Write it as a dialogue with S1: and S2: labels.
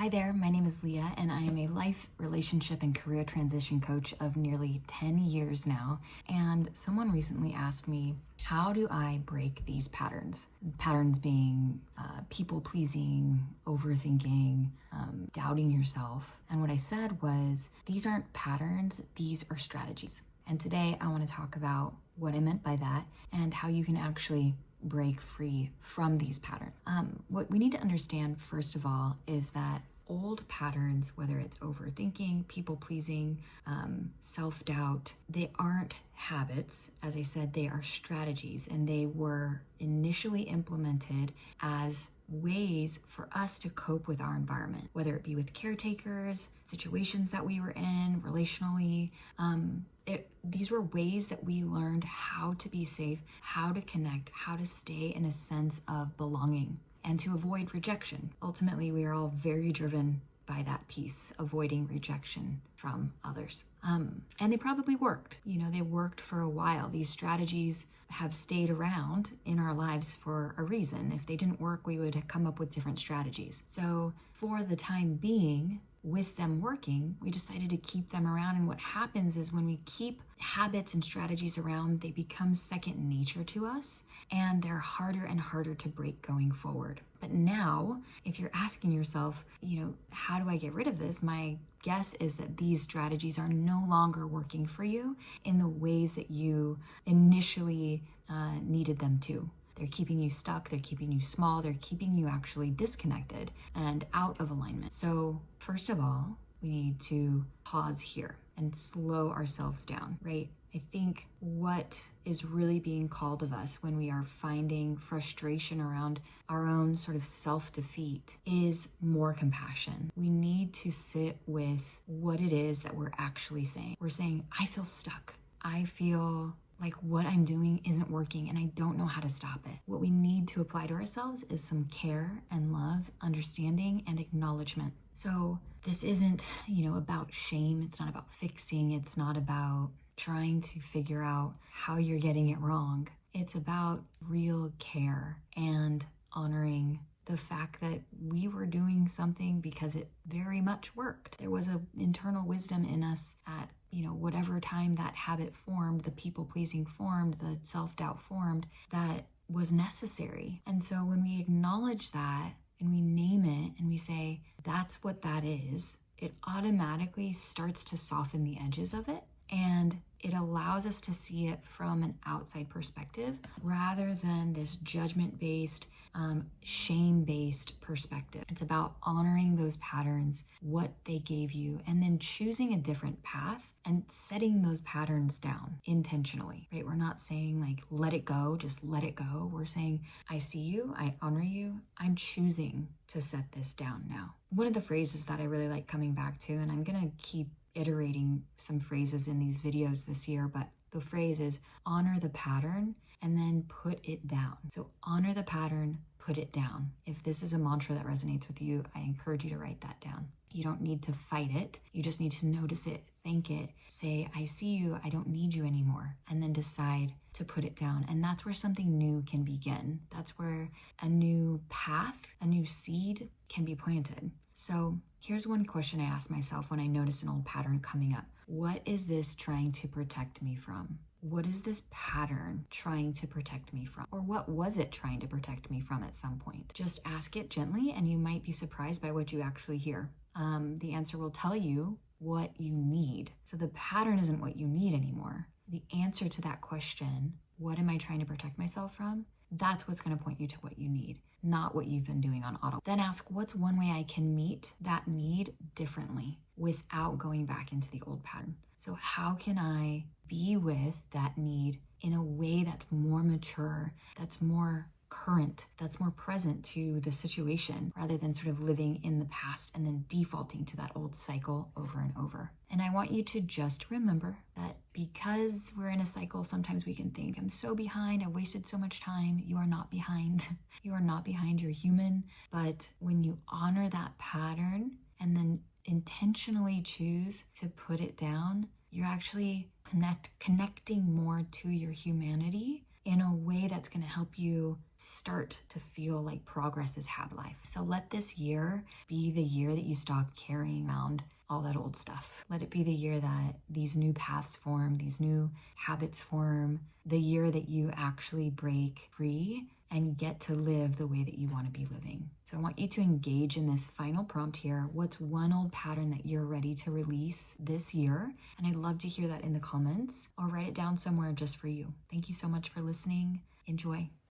S1: Hi there, my name is Leah, and I am a life, relationship, and career transition coach of nearly 10 years now. And someone recently asked me, how do I break these patterns? Patterns being people-pleasing, overthinking, doubting yourself. And what I said was, these aren't patterns, these are strategies. And today I want to talk about what I meant by that and how you can actually break free from these patterns. What we need to understand, first of all, is that old patterns, whether it's overthinking, people-pleasing, self-doubt, they aren't habits. As I said, they are strategies, and they were initially implemented as ways for us to cope with our environment, whether it be with caretakers, situations that we were in, relationally. These were ways that we learned how to be safe, how to connect, how to stay in a sense of belonging, and to avoid rejection. Ultimately, we are all very driven by that piece, avoiding rejection from others. And they probably worked. They worked for a while. These strategies have stayed around in our lives for a reason. If they didn't work, we would have come up with different strategies. So for the time being, with them working, we decided to keep them around. And what happens is when we keep habits and strategies around, they become second nature to us, and they're harder and harder to break going forward. But now, if you're asking yourself, how do I get rid of this? My guess is that these strategies are no longer working for you in the ways that you initially needed them to. They're keeping you stuck, they're keeping you small, they're keeping you actually disconnected and out of alignment. So first of all, we need to pause here and slow ourselves down, right? I think what is really being called of us when we are finding frustration around our own sort of self-defeat is more compassion. We need to sit with what it is that we're actually saying. We're saying, I feel stuck. I feel like what I'm doing isn't working and I don't know how to stop it. What we need to apply to ourselves is some care and love, understanding, and acknowledgement. So this isn't, about shame. It's not about fixing. It's not about trying to figure out how you're getting it wrong. It's about real care and honoring the fact that we were doing something because it very much worked. There was an internal wisdom in us at whatever time that habit formed, the people-pleasing formed, the self-doubt formed, that was necessary. And so when we acknowledge that and we name it and we say, that's what that is, it automatically starts to soften the edges of it. And it allows us to see it from an outside perspective rather than this judgment-based, shame-based perspective. It's about honoring those patterns, what they gave you, and then choosing a different path and setting those patterns down intentionally, right? We're not saying let it go, just let it go. We're saying, I see you, I honor you, I'm choosing to set this down now. One of the phrases that I really like coming back to, and I'm gonna keep iterating some phrases in these videos this year, but the phrase is honor the pattern and then put it down. So honor the pattern, put it down. If this is a mantra that resonates with you, I encourage you to write that down. You don't need to fight it. You just need to notice it, thank it, say, I see you, I don't need you anymore, and then decide to put it down. And that's where something new can begin. That's where a new path, a new seed can be planted. So here's one question I ask myself when I notice an old pattern coming up. What is this trying to protect me from? What is this pattern trying to protect me from? Or what was it trying to protect me from at some point? Just ask it gently and you might be surprised by what you actually hear. The answer will tell you what you need. So the pattern isn't what you need anymore. The answer to that question, what am I trying to protect myself from? That's what's going to point you to what you need, not what you've been doing on auto. Then ask, what's one way I can meet that need differently without going back into the old pattern? So how can I be with that need in a way that's more mature, that's more current, that's more present to the situation, rather than sort of living in the past and then defaulting to that old cycle over and over. And I want you to just remember that because we're in a cycle, sometimes we can think, I'm so behind, I wasted so much time. You are not behind. You are not behind, you're human. But when you honor that pattern and then intentionally choose to put it down, you're actually connecting more to your humanity in a way that's going to help you start to feel like progress is habit life. So let this year be the year that you stop carrying around all that old stuff. Let it be the year that these new paths form, these new habits form, the year that you actually break free and get to live the way that you want to be living. So I want you to engage in this final prompt here. What's one old pattern that you're ready to release this year? And I'd love to hear that in the comments, or write it down somewhere just for you. Thank you so much for listening. Enjoy.